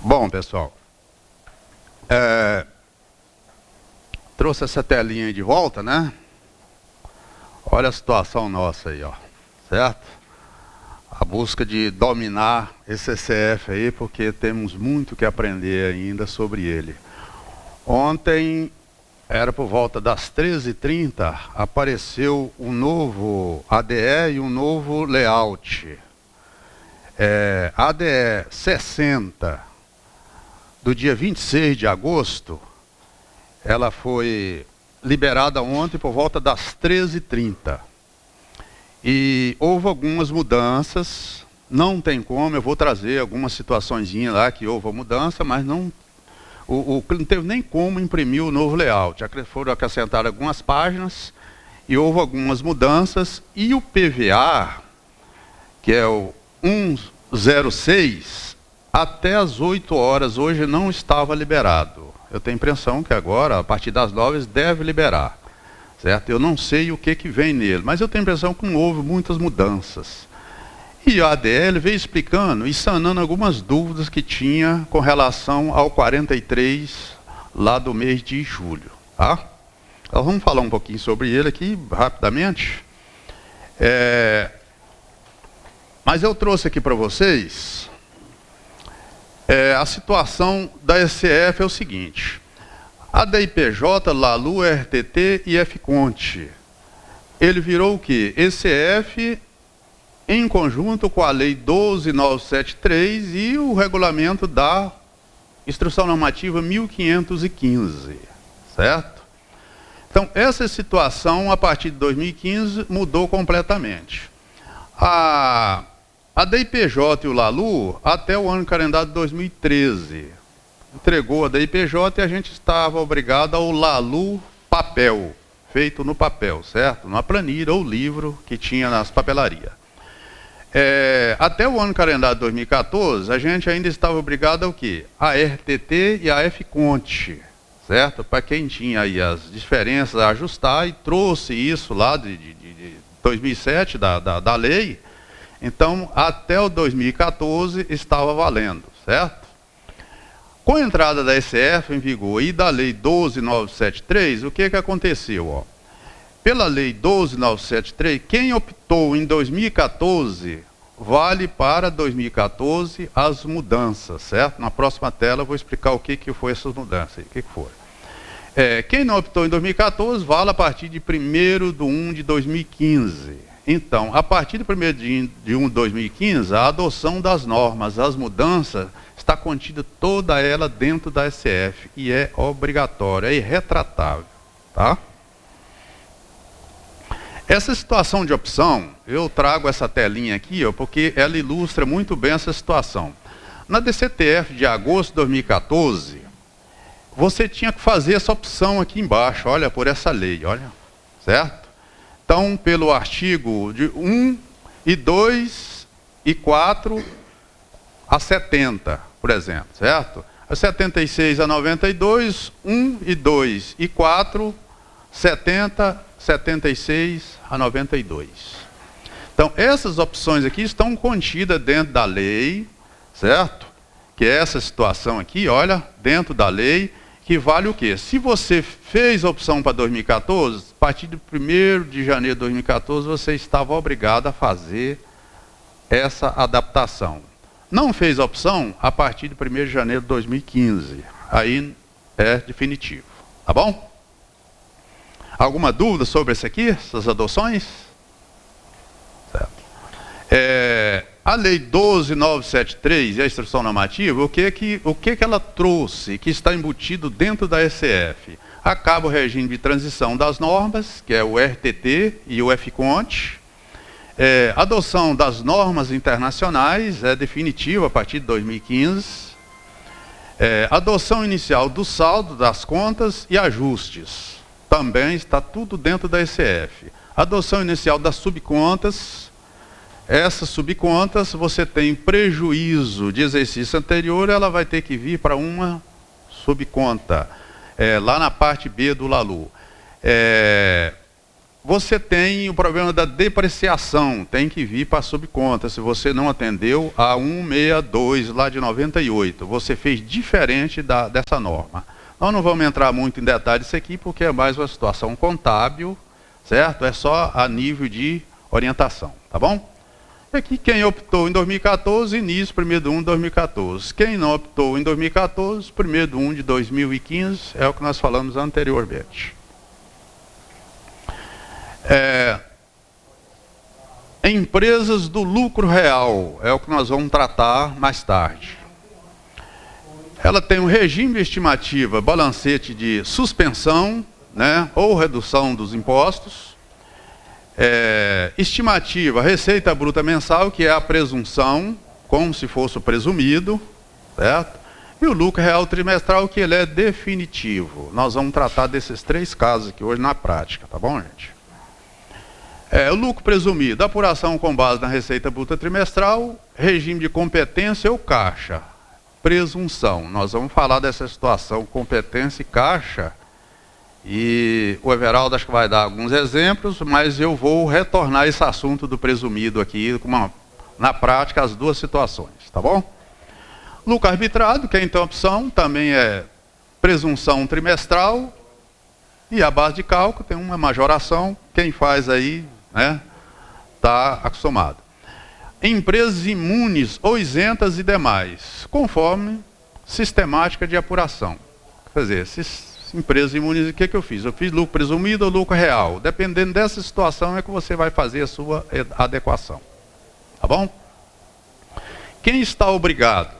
Bom, pessoal, trouxe essa telinha aí de volta, né? Olha a situação nossa aí, ó, certo? A busca de dominar esse ECF aí, porque temos muito que aprender ainda sobre ele. Ontem, era por volta das 13h30, apareceu um novo ADE e um novo layout. ADE 60, do dia 26 de agosto, ela foi liberada ontem por volta das 13h30. E houve algumas mudanças, não tem como, eu vou trazer algumas situaçõezinhas lá que houve a mudança, mas não teve nem como imprimir o novo layout. Foram acrescentadas algumas páginas e houve algumas mudanças, e o PVA, que é o 106, até as 8 horas hoje não estava liberado. Eu tenho a impressão que agora, a partir das 9, deve liberar. Certo? Eu não sei o que vem nele, mas eu tenho a impressão que não houve muitas mudanças. E a ADL veio explicando e sanando algumas dúvidas que tinha com relação ao 43 lá do mês de julho. Tá? Então vamos falar um pouquinho sobre ele aqui, rapidamente. Mas eu trouxe aqui para vocês... a situação da ECF é o seguinte: a DIPJ, LALU, RTT e FCONT, ele virou o quê? ECF em conjunto com a Lei 12.973 e o regulamento da Instrução Normativa 1515, certo? Então, essa situação, a partir de 2015, mudou completamente. A DIPJ e o LALU, até o ano calendário de 2013, entregou a DIPJ e a gente estava obrigado ao LALU papel, feito no papel, certo? Numa planilha ou livro que tinha nas papelarias. Até o ano calendário de 2014, a gente ainda estava obrigado ao quê? A RTT e a FCONT, certo? Para quem tinha aí as diferenças a ajustar, e trouxe isso lá de 2007, da lei. Então, até o 2014 estava valendo, certo? Com a entrada da ECF em vigor e da Lei 12.973, o que aconteceu? Ó? Pela Lei 12.973, quem optou em 2014, vale para 2014 as mudanças, certo? Na próxima tela eu vou explicar o que foi essas mudanças, o que foram. Quem não optou em 2014, vale a partir de 1º de 2015. Então, a partir de 1º de 1 de 2015, a adoção das normas, as mudanças, está contida toda ela dentro da ECF e é obrigatória, é irretratável. Tá? Essa situação de opção, eu trago essa telinha aqui, ó, porque ela ilustra muito bem essa situação. Na DCTF de agosto de 2014, você tinha que fazer essa opção aqui embaixo, olha, por essa lei, olha, certo? Então, pelo artigo de 1 e 2 e 4 a 70, por exemplo, certo? A 76 a 92, 1 e 2 e 4, 70, 76 a 92. Então, essas opções aqui estão contidas dentro da lei, certo? Que é essa situação aqui, olha, dentro da lei, que vale o quê? Se você fez a opção para 2014, a partir de 1º de janeiro de 2014, você estava obrigado a fazer essa adaptação. Não fez a opção, a partir de 1º de janeiro de 2015. Aí é definitivo. Tá bom? Alguma dúvida sobre isso aqui, essas adoções? Certo. A Lei 12.973 e a Instrução Normativa, o que ela trouxe, que está embutido dentro da ECF? Acaba o regime de transição das normas, que é o RTT e o FCONT. Adoção das normas internacionais é definitiva a partir de 2015. Adoção inicial do saldo das contas e ajustes. Também está tudo dentro da ECF. Adoção inicial das subcontas. Essas subcontas, você tem prejuízo de exercício anterior, ela vai ter que vir para uma subconta, lá na parte B do LALU. você tem o problema da depreciação, tem que vir para a subconta. Se você não atendeu a 162 lá de 98, você fez diferente dessa norma. Nós não vamos entrar muito em detalhes isso aqui, porque é mais uma situação contábil, certo? É só a nível de orientação, tá bom? E aqui quem optou em 2014, início 1º de 1 de 2014. Quem não optou em 2014, 1º de 1 de 2015, é o que nós falamos anteriormente. Empresas do lucro real, é o que nós vamos tratar mais tarde. Ela tem um regime de estimativa, balancete de suspensão, né, ou redução dos impostos. Estimativa, receita bruta mensal, que é a presunção, como se fosse o presumido, certo? E o lucro real trimestral, que ele é definitivo. Nós vamos tratar desses 3 casos aqui hoje na prática, tá bom, gente? O lucro presumido, apuração com base na receita bruta trimestral, regime de competência ou caixa. Presunção, nós vamos falar dessa situação, competência e caixa, e o Everaldo acho que vai dar alguns exemplos, mas eu vou retornar esse assunto do presumido aqui, na prática, as 2 situações, tá bom? Lucro arbitrado, que é então a opção, também é presunção trimestral, e a base de cálculo tem uma majoração, quem faz aí, né, está acostumado. Empresas imunes ou isentas e demais, conforme sistemática de apuração. Quer dizer, esses empresas imunes, o que eu fiz? Eu fiz lucro presumido ou lucro real. Dependendo dessa situação é que você vai fazer a sua adequação. Tá bom? Quem está obrigado?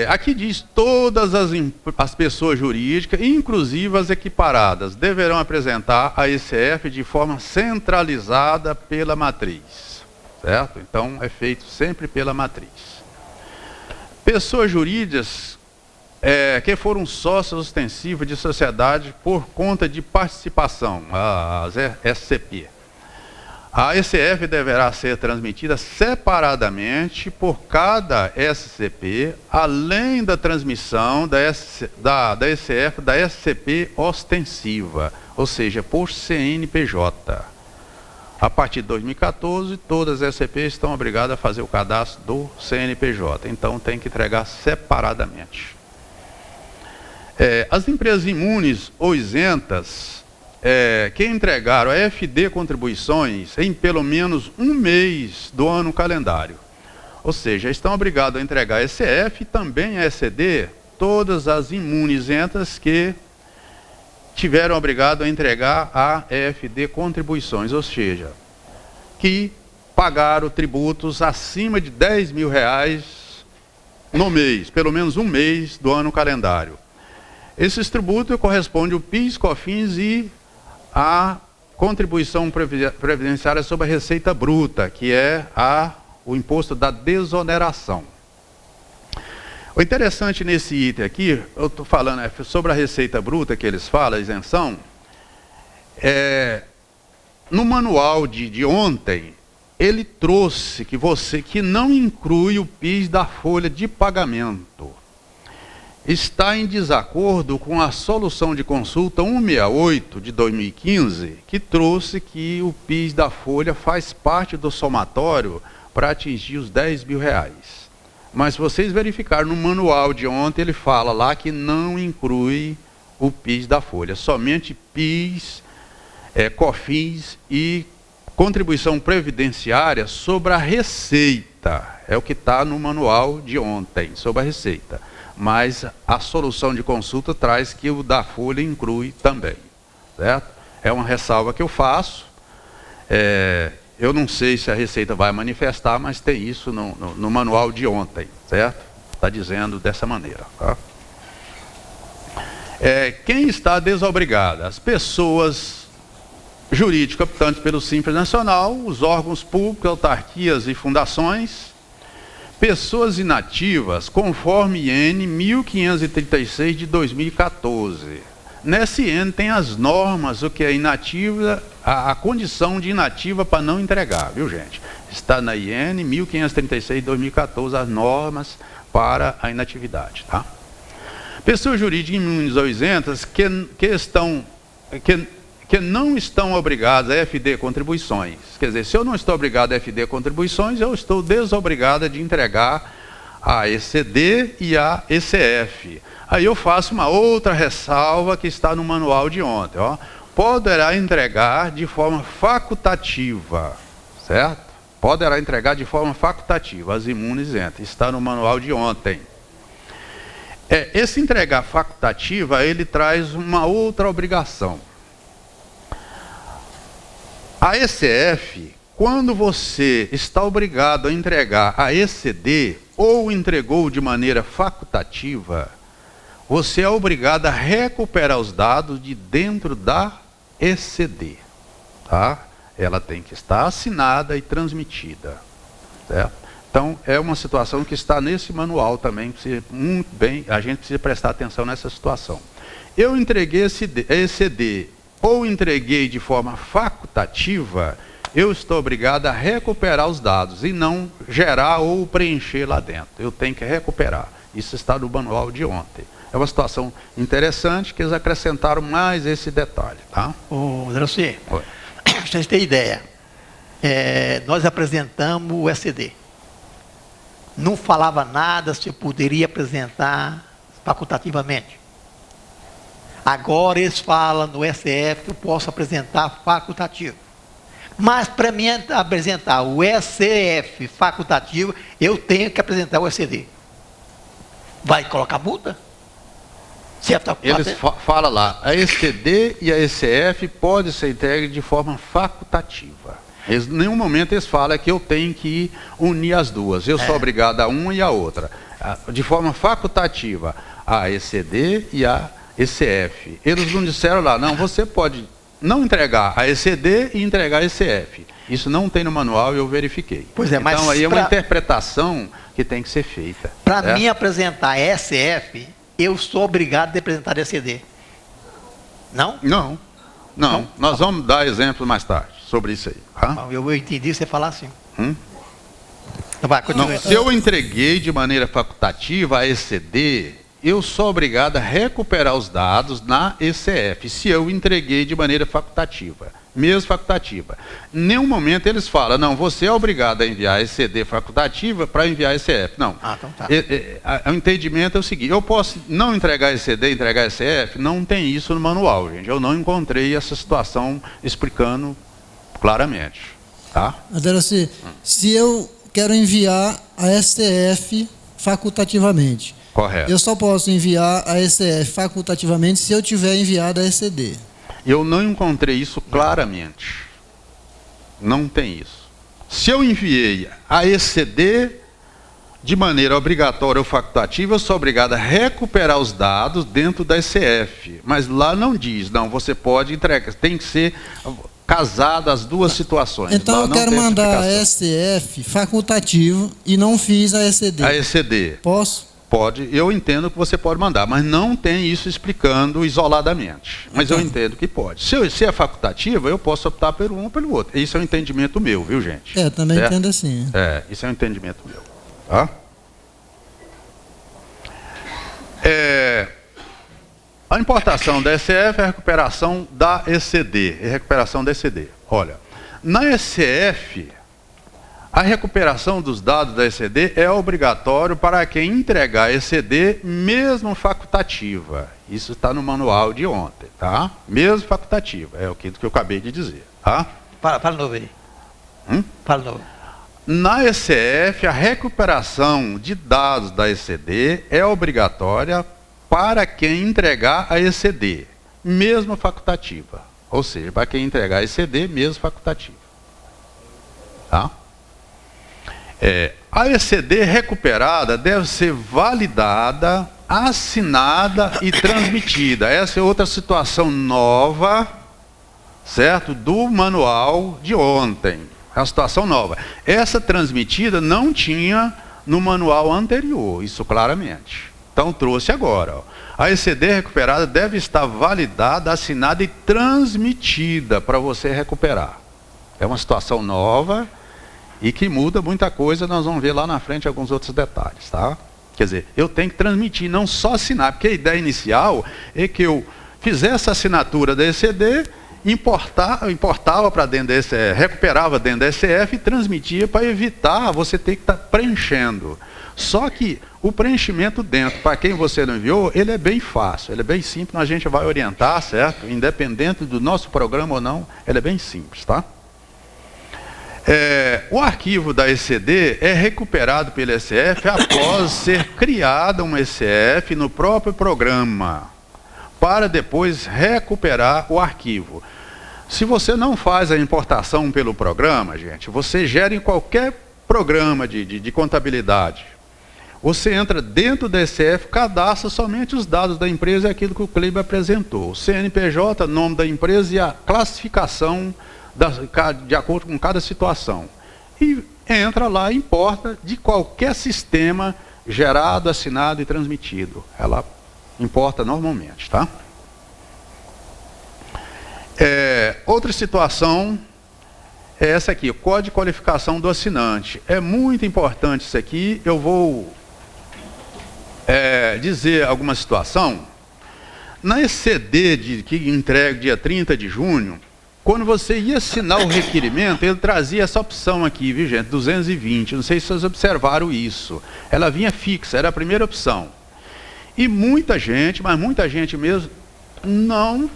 Aqui diz todas as pessoas jurídicas, inclusive as equiparadas, deverão apresentar a ECF de forma centralizada pela matriz. Certo? Então, é feito sempre pela matriz. Pessoas jurídicas que foram sócios ostensivos de sociedade por conta de participação, as SCP. A ECF deverá ser transmitida separadamente por cada SCP, além da transmissão da ECF da SCP ostensiva, ou seja, por CNPJ. A partir de 2014, todas as SCPs estão obrigadas a fazer o cadastro do CNPJ. Então, tem que entregar separadamente. As empresas imunes ou isentas, que entregaram a FD contribuições em pelo menos 1 mês do ano calendário. Ou seja, estão obrigados a entregar a ECF e também a ECD, todas as imunes isentas que tiveram obrigado a entregar a FD contribuições, ou seja, que pagaram tributos acima de R$10 mil no mês, pelo menos 1 mês do ano calendário. Esses tributos correspondem ao PIS, COFINS e a contribuição previdenciária sobre a receita bruta, que é o imposto da desoneração. O interessante nesse item aqui, eu estou falando sobre a receita bruta que eles falam, a isenção, no manual de ontem, ele trouxe que não inclui o PIS da folha de pagamento. Está em desacordo com a solução de consulta 168 de 2015, que trouxe que o PIS da folha faz parte do somatório para atingir os R$10 mil. Mas se vocês verificarem no manual de ontem, ele fala lá que não inclui o PIS da folha, somente PIS, COFINS e contribuição previdenciária sobre a receita. É o que está no manual de ontem, sobre a receita. Mas a solução de consulta traz que o da folha inclui também, certo? É uma ressalva que eu faço. Eu não sei se a Receita vai manifestar, mas tem isso no manual de ontem, certo? Está dizendo dessa maneira. Tá? Quem está desobrigado? As pessoas jurídicas optantes pelo Simples Nacional, os órgãos públicos, autarquias e fundações, pessoas inativas, conforme IN 1536 de 2014. Nesse IN tem as normas, o que é inativa, a condição de inativa para não entregar, viu gente? Está na IN 1536 de 2014, as normas para a inatividade, tá? Pessoas jurídicas imunes ou isentas que que não estão obrigados a FD contribuições. Quer dizer, se eu não estou obrigado a FD contribuições, eu estou desobrigado de entregar a ECD e a ECF. Aí eu faço uma outra ressalva que está no manual de ontem. Ó. Poderá entregar de forma facultativa, certo? Poderá entregar de forma facultativa, as imunizentas. Está no manual de ontem. Esse entregar facultativa, ele traz uma outra obrigação. A ECF, quando você está obrigado a entregar a ECD ou entregou de maneira facultativa, você é obrigado a recuperar os dados de dentro da ECD. Tá? Ela tem que estar assinada e transmitida. Certo? Então, é uma situação que está nesse manual também, muito bem, a gente precisa prestar atenção nessa situação. Eu entreguei ECD ou entreguei de forma facultativa, eu estou obrigado a recuperar os dados e não gerar ou preencher lá dentro. Eu tenho que recuperar. Isso está no manual de ontem. É uma situação interessante que eles acrescentaram mais esse detalhe. Tá? Ô, Drossi, pra vocês terem ideia, nós apresentamos o ECD. Não falava nada se eu poderia apresentar facultativamente. Agora eles falam no ECF que eu posso apresentar facultativo. Mas para mim apresentar o ECF facultativo, eu tenho que apresentar o ECD. Vai colocar multa? Eles falam lá, a ECD e a ECF podem ser entregues de forma facultativa. Em nenhum momento eles falam que eu tenho que unir as duas. Eu sou obrigado a uma e a outra. De forma facultativa, a ECD e a ECF. Eles não disseram lá, não, você pode não entregar a ECD e entregar a ECF. Isso não tem no manual e eu verifiquei. Pois é, então mas aí é uma interpretação que tem que ser feita. Para mim apresentar a ECF, eu sou obrigado a apresentar a ECD. Não? Não. Nós vamos dar exemplo mais tarde sobre isso aí. Tá? Eu entendi você falar assim. Vai, continua. Se eu entreguei de maneira facultativa a ECD, eu sou obrigado a recuperar os dados na ECF, se eu entreguei de maneira facultativa, mesmo facultativa. Em nenhum momento eles falam, não, você é obrigado a enviar ECD facultativa para enviar ECF. Não. Então tá. O entendimento é o seguinte, eu posso não entregar ECD e entregar ECF? Não tem isso no manual, gente. Eu não encontrei essa situação explicando claramente. Tá? Adelci, se eu quero enviar a STF facultativamente, correto. Eu só posso enviar a ECF facultativamente se eu tiver enviado a ECD. Eu não encontrei isso claramente. Não tem isso. Se eu enviei a ECD de maneira obrigatória ou facultativa, eu sou obrigado a recuperar os dados dentro da ECF. Mas lá não diz, não, você pode entregar, tem que ser casado as duas situações. Então lá eu quero mandar a STF facultativo e não fiz a ECD. A ECD. Posso? Pode, eu entendo que você pode mandar, mas não tem isso explicando isoladamente. Mas eu entendo que pode. Se é facultativa, eu posso optar por um ou pelo outro. Isso é um entendimento meu, viu, gente? Também entendo assim. Isso é um entendimento meu. Tá? A importação da ECF é a recuperação da ECD. Olha, na ECF, a recuperação dos dados da ECD é obrigatório para quem entregar a ECD mesmo facultativa. Isso está no manual de ontem, tá? Mesmo facultativa, é o que eu acabei de dizer, tá? Fala novo aí. Fala novo. Na ECF, a recuperação de dados da ECD é obrigatória para quem entregar a ECD, mesmo facultativa. Ou seja, para quem entregar a ECD, mesmo facultativa. Tá? A ECD recuperada deve ser validada, assinada e transmitida. Essa é outra situação nova, certo? Do manual de ontem. É uma situação nova. Essa transmitida não tinha no manual anterior, isso claramente. Então trouxe agora. Ó. A ECD recuperada deve estar validada, assinada e transmitida para você recuperar. É uma situação nova e que muda muita coisa, nós vamos ver lá na frente alguns outros detalhes, tá? Quer dizer, eu tenho que transmitir, não só assinar, porque a ideia inicial é que eu fizesse a assinatura da ECD importava para dentro da ECF, recuperava dentro da ECF e transmitia para evitar você ter que estar preenchendo. Só que o preenchimento dentro, para quem você não enviou, ele é bem fácil, ele é bem simples, a gente vai orientar, certo? Independente do nosso programa ou não, ele é bem simples, tá? O arquivo da ECD é recuperado pela ECF após ser criada uma ECF no próprio programa, para depois recuperar o arquivo. Se você não faz a importação pelo programa, gente, você gera em qualquer programa de contabilidade. Você entra dentro da ECF, cadastra somente os dados da empresa e aquilo que o Kleber apresentou. CNPJ, nome da empresa e a classificação de acordo com cada situação. E entra lá e importa de qualquer sistema gerado, assinado e transmitido. Ela importa normalmente, tá? Outra situação é essa aqui, o código de qualificação do assinante. É muito importante isso aqui, eu vou dizer alguma situação. Na ECD que entrega dia 30 de junho, quando você ia assinar o requerimento, ele trazia essa opção aqui, viu gente, 220, não sei se vocês observaram isso. Ela vinha fixa, era a primeira opção. E muita gente, mas muita gente mesmo, não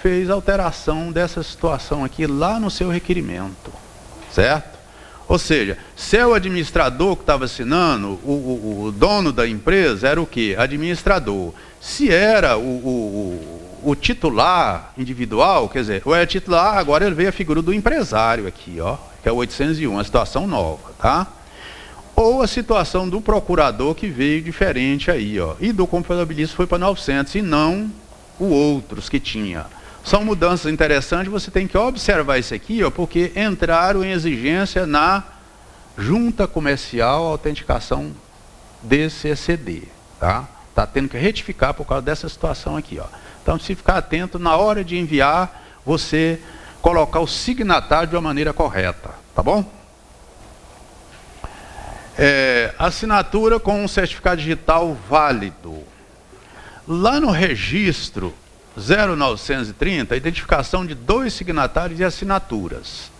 fez alteração dessa situação aqui lá no seu requerimento, certo? Ou seja, se é o administrador que estava assinando, o dono da empresa era o quê? Administrador. Se era o titular individual, quer dizer, ou é titular, agora ele veio a figura do empresário aqui, ó, que é o 801, a situação nova, tá? Ou a situação do procurador que veio diferente aí, ó, e do contabilista foi para 900 e não os outros que tinha. São mudanças interessantes, você tem que observar isso aqui, ó, porque entraram em exigência na junta comercial autenticação desse ECD, tá? Está tendo que retificar por causa dessa situação aqui, ó. Então, se ficar atento, na hora de enviar, você colocar o signatário de uma maneira correta, tá bom? Assinatura com um certificado digital válido. Lá no registro 0930, a identificação de 2 signatários e assinaturas.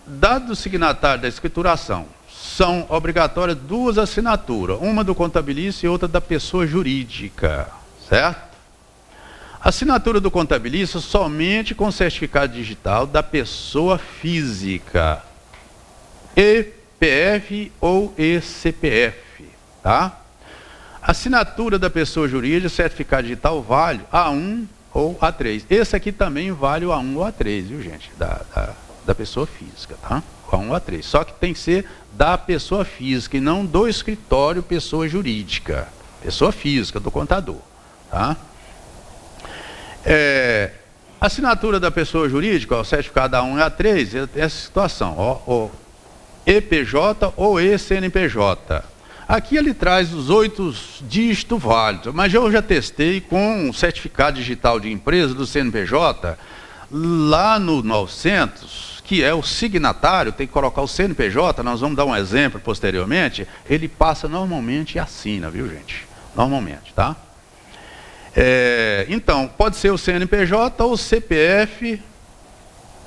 Dado do signatário da escrituração, são obrigatórias 2 assinaturas, uma do contabilista e outra da pessoa jurídica, certo? Assinatura do contabilista somente com certificado digital da pessoa física, EPF ou ECPF, tá? Assinatura da pessoa jurídica, certificado digital vale A1 ou A3. Esse aqui também vale o A1 ou A3, viu gente? Da pessoa física, tá? O A1 ou A3. Só que tem que ser da pessoa física e não do escritório pessoa jurídica. Pessoa física, do contador, tá? Assinatura da pessoa jurídica, o certificado A1 e A3, essa situação, ó, EPJ ou ECNPJ. Aqui ele traz os 8 dígitos válidos, mas eu já testei com o certificado digital de empresa do CNPJ, lá no 900, que é o signatário, tem que colocar o CNPJ, nós vamos dar um exemplo posteriormente, ele passa normalmente e assina, viu gente? Normalmente, tá? Então, pode ser o CNPJ ou o CPF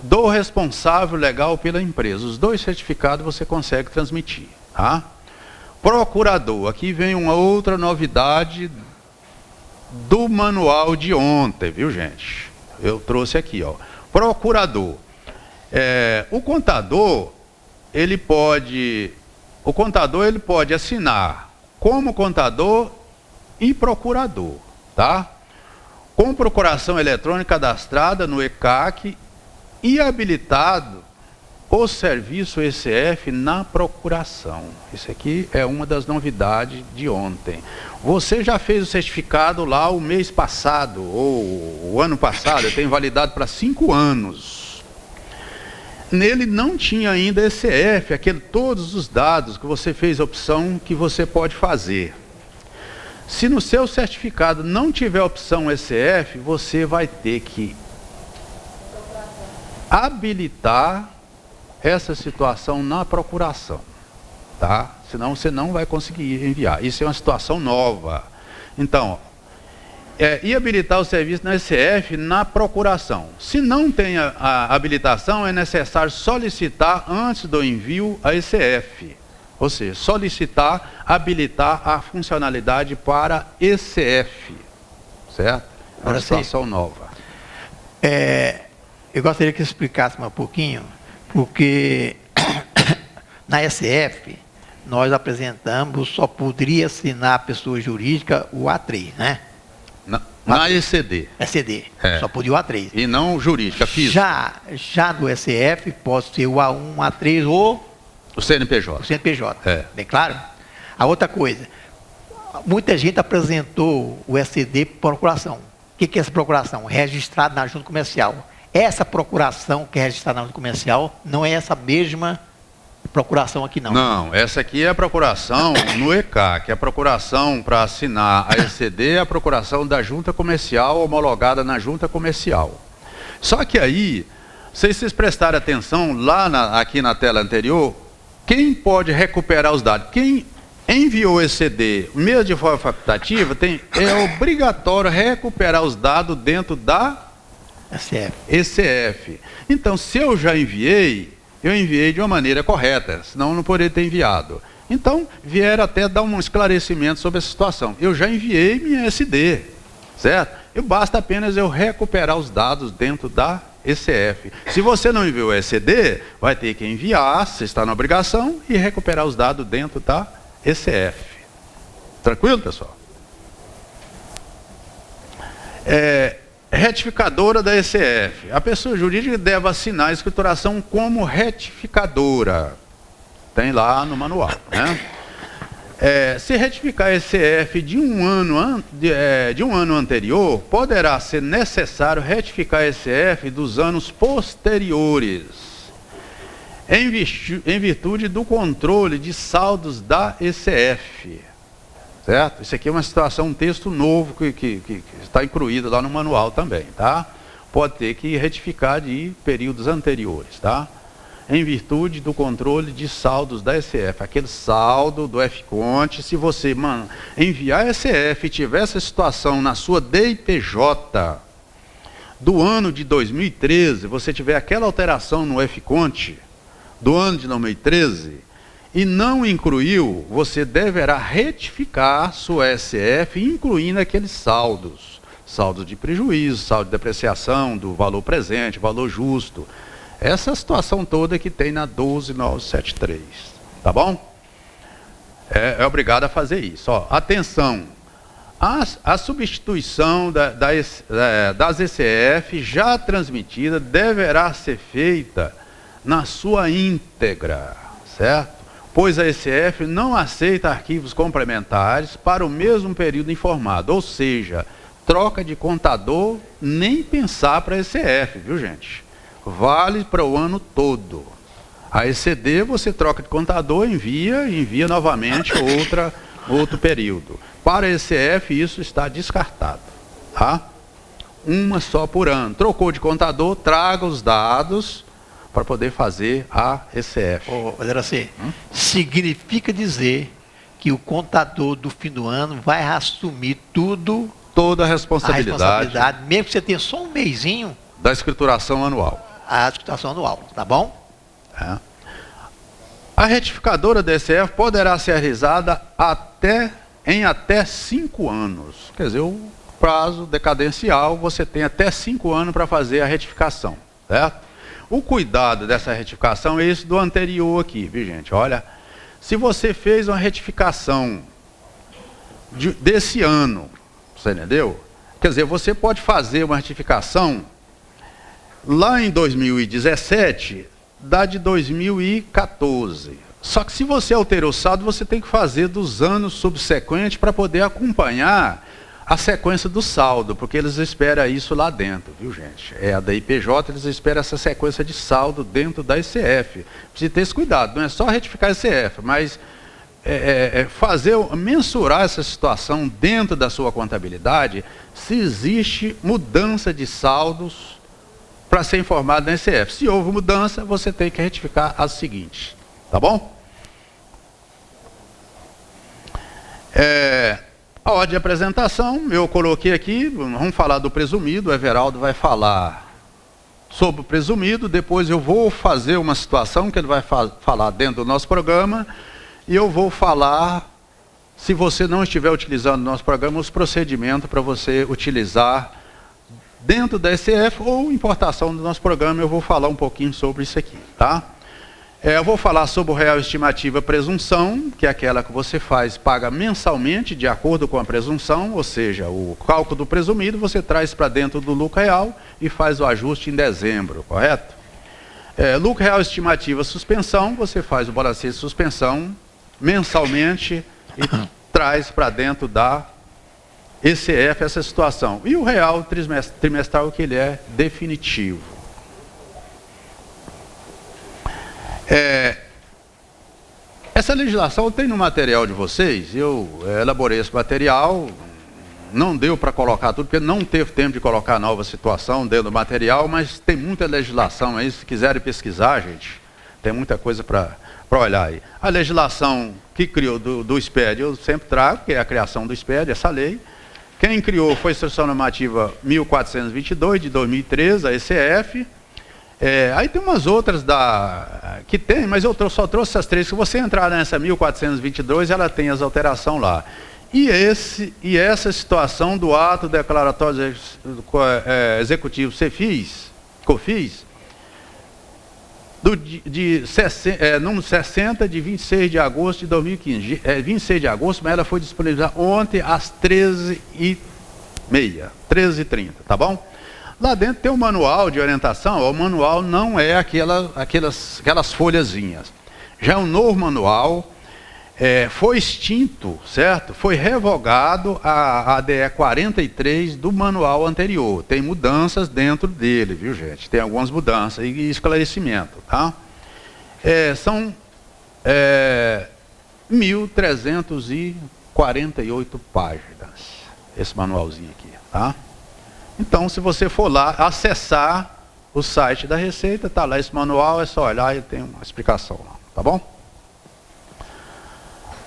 do responsável legal pela empresa. Os 2 certificados você consegue transmitir, tá? Procurador, aqui vem uma outra novidade do manual de ontem, viu gente? Eu trouxe aqui, ó. Procurador. O contador ele pode assinar como contador e procurador, tá? Com procuração eletrônica cadastrada no ECAC e habilitado o serviço ECF na procuração. Isso aqui é uma das novidades de ontem. Você já fez o certificado lá o mês passado, ou o ano passado, tem validade para 5 anos. Nele não tinha ainda ECF, todos os dados que você fez a opção que você pode fazer. Se no seu certificado não tiver opção ECF, você vai ter que habilitar essa situação na procuração, tá? Senão você não vai conseguir enviar. Isso é uma situação nova. Então, E habilitar o serviço na SCF na procuração. Se não tem a habilitação, é necessário solicitar antes do envio à ECF. Ou seja, solicitar, habilitar a funcionalidade para ECF. Certo? É uma situação nova. Eu gostaria que você explicasse um pouquinho, porque na ECF nós apresentamos, só poderia assinar a pessoa jurídica o A3, né? Na ECD. ECD, só podia o A3. E não jurídica, física. Já do SF pode ser o A1, A3 ou o CNPJ. O CNPJ, bem claro? A outra coisa, muita gente apresentou o ECD por procuração. O que é essa procuração? Registrado na junta comercial. Essa procuração que é registrada na junta comercial não é essa mesma procuração aqui não. Não, essa aqui é a procuração no ECAC, que é a procuração para assinar a ECD, é a procuração da junta comercial homologada na junta comercial. Só que aí, se vocês prestarem atenção lá aqui na tela anterior, quem pode recuperar os dados? Quem enviou o ECD, mesmo de forma facultativa, é obrigatório recuperar os dados dentro da ECF. Então, se eu já enviei, eu enviei de uma maneira correta, senão eu não poderia ter enviado. Então, vieram até dar um esclarecimento sobre essa situação. Eu já enviei minha SD, certo? E basta apenas eu recuperar os dados dentro da ECF. Se você não enviou o ECD, vai ter que enviar, você está na obrigação, e recuperar os dados dentro da ECF. Tranquilo, pessoal? Retificadora da ECF. A pessoa jurídica deve assinar a escrituração como retificadora. Tem lá no manual, né? Se retificar a ECF de um ano anterior, poderá ser necessário retificar a ECF dos anos posteriores, em virtude do controle de saldos da ECF. Certo? Isso aqui é uma situação, um texto novo que está incluído lá no manual também, tá? Pode ter que retificar de períodos anteriores, tá? Em virtude do controle de saldos da ECF, aquele saldo do FConte, se você enviar a ECF e tiver essa situação na sua DIPJ do ano de 2013, você tiver aquela alteração no FConte do ano de 2013, e não incluiu, você deverá retificar sua ECF, incluindo aqueles saldos. Saldo de prejuízo, saldo de depreciação do valor presente, valor justo. Essa situação toda que tem na 12973. Tá bom? É obrigado a fazer isso. Ó, atenção. A substituição das ECF já transmitida deverá ser feita na sua íntegra. Certo? Pois a ECF não aceita arquivos complementares para o mesmo período informado, ou seja, troca de contador, nem pensar para a ECF, viu gente? Vale para o ano todo. A ECD você troca de contador, envia novamente outro período. Para a ECF isso está descartado, tá? Uma só por ano. Trocou de contador, traga os dados para poder fazer a ECF. Assim, significa dizer que o contador do fim do ano vai assumir toda a responsabilidade, mesmo que você tenha só um mesinho da escrituração anual. A escrituração anual, tá bom? A retificadora da ECF poderá ser realizada em até 5 anos. Quer dizer, o prazo decadencial, você tem até 5 anos para fazer a retificação, certo? O cuidado dessa retificação é esse do anterior aqui, viu gente? Olha, se você fez uma retificação desse ano, você entendeu? Quer dizer, você pode fazer uma retificação lá em 2017, da de 2014. Só que se você alterou o saldo, você tem que fazer dos anos subsequentes para poder acompanhar a sequência do saldo, porque eles esperam isso lá dentro, viu gente? A da IPJ, eles esperam essa sequência de saldo dentro da ECF. Precisa ter esse cuidado, não é só retificar a ECF, mas mensurar essa situação dentro da sua contabilidade, se existe mudança de saldos para ser informado na ECF. Se houve mudança, você tem que retificar as seguintes, tá bom? ordem de apresentação, eu coloquei aqui, vamos falar do presumido, o Everaldo vai falar sobre o presumido, depois eu vou fazer uma situação que ele vai falar dentro do nosso programa, e eu vou falar, se você não estiver utilizando o nosso programa, os procedimentos para você utilizar dentro da ECF ou importação do nosso programa. Eu vou falar um pouquinho sobre isso aqui, tá? Eu vou falar sobre o real estimativa presunção, que é aquela que você paga mensalmente de acordo com a presunção, ou seja, o cálculo do presumido você traz para dentro do lucro real e faz o ajuste em dezembro, correto? Lucro real estimativa suspensão, você faz o balancete de suspensão mensalmente e traz para dentro da ECF essa situação. E o real trimestral, que ele é definitivo. Essa legislação tem no material de vocês, eu elaborei esse material, não deu para colocar tudo, porque não teve tempo de colocar nova situação dentro do material, mas tem muita legislação aí, se quiserem pesquisar, gente, tem muita coisa para olhar aí. A legislação que criou do SPED, eu sempre trago, que é a criação do SPED, essa lei. Quem criou foi a Instrução Normativa 1422, de 2013, a ECF. Aí tem umas outras que tem, mas eu só trouxe essas três. Se você entrar nessa 1422, ela tem as alterações lá. E essa situação do ato declaratório executivo COFIS, número 60 de 26 de agosto de 2015. 26 de agosto, mas ela foi disponibilizada ontem às 13h30, 13h30, tá bom? Lá dentro tem um manual de orientação, o manual não é aquelas folhazinhas. Já é um novo manual, foi extinto, certo? Foi revogado a ADE 43 do manual anterior. Tem mudanças dentro dele, viu, gente? Tem algumas mudanças e esclarecimento, tá? São 1.348 páginas, esse manualzinho aqui, tá? Então, se você for lá acessar o site da Receita, está lá esse manual, é só olhar e tem uma explicação lá, tá bom?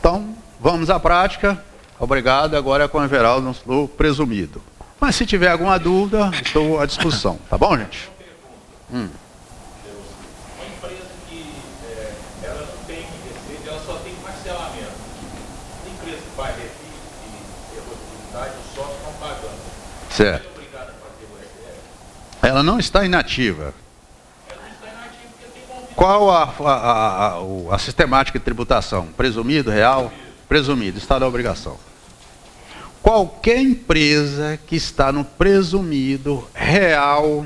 Então, vamos à prática. Obrigado, agora é com o Everaldo no presumido. Mas se tiver alguma dúvida, estou à disposição, tá bom, gente? Uma empresa que ela não tem receita, ela só tem parcelamento. A empresa que faz refis e errodividade, os sócios estão pagando. Certo. Ela não está inativa. Qual a sistemática de tributação? Presumido, real? Presumido, está na obrigação. Qualquer empresa que está no presumido, real,